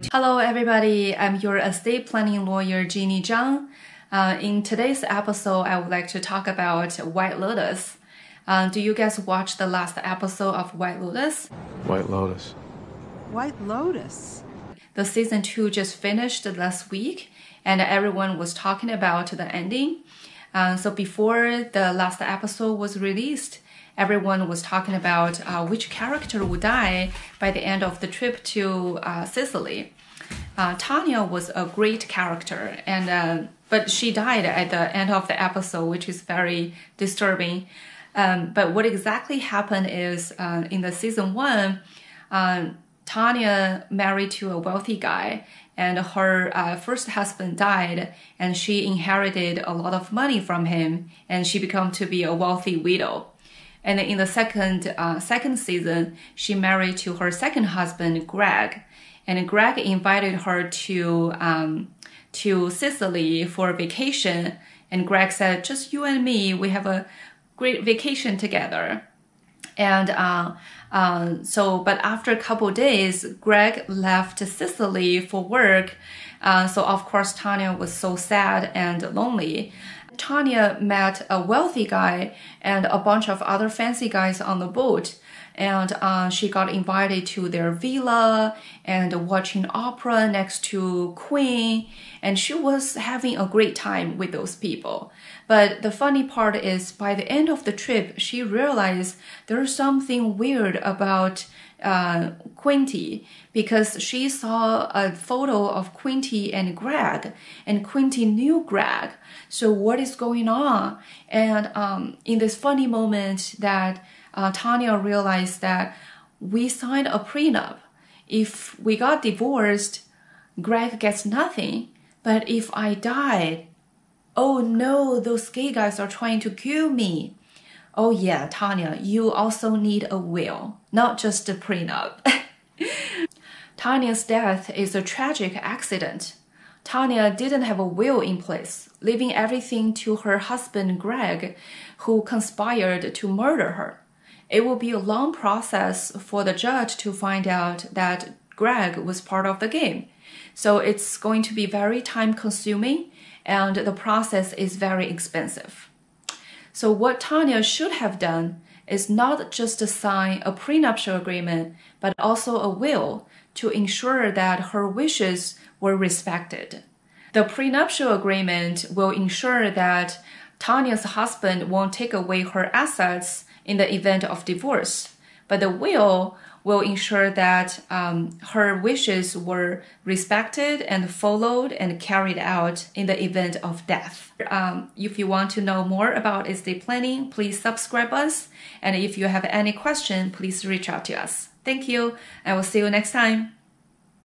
Hello everybody, I'm your estate planning lawyer Jeanie Zhang. In today's episode, I would like to talk about White Lotus. Do you guys watch the last episode of White Lotus? White Lotus. White Lotus. The season 2 just finished last week and everyone was talking about the ending. So before the last episode was released, everyone was talking about which character would die by the end of the trip to Sicily. Tanya was a great character, but she died at the end of the episode, which is very disturbing. But what exactly happened is in the season 1, Tanya married to a wealthy guy, and her first husband died, and she inherited a lot of money from him, and she became to be a wealthy widow. And in the second season, she married to her second husband, Greg. And Greg invited her to Sicily for a vacation. And Greg said, just you and me, we have a great vacation together. And but after a couple of days, Greg left Sicily for work. So of course, Tanya was so sad and lonely. Tanya met a wealthy guy and a bunch of other fancy guys on the boat. And she got invited to their villa and watching opera next to Queen. And she was having a great time with those people. But the funny part is by the end of the trip, she realized there's something weird about Quinty, because she saw a photo of Quinty and Greg, and Quinty knew Greg. So what is going on? And in this funny moment that Tanya realized that we signed a prenup. If we got divorced, Greg gets nothing. But if I died, oh no, those gay guys are trying to kill me. Oh yeah, Tanya, you also need a will, not just a prenup. Tanya's death is a tragic accident. Tanya didn't have a will in place, leaving everything to her husband Greg, who conspired to murder her. It will be a long process for the judge to find out that Greg was part of the game. So it's going to be very time-consuming, and the process is very expensive. So what Tanya should have done is not just to sign a prenuptial agreement, but also a will to ensure that her wishes were respected. The prenuptial agreement will ensure that Tanya's husband won't take away her assets in the event of divorce, but the will ensure that her wishes were respected and followed and carried out in the event of death. If you want to know more about estate planning, please subscribe us. And if you have any question, please reach out to us. Thank you. I will see you next time.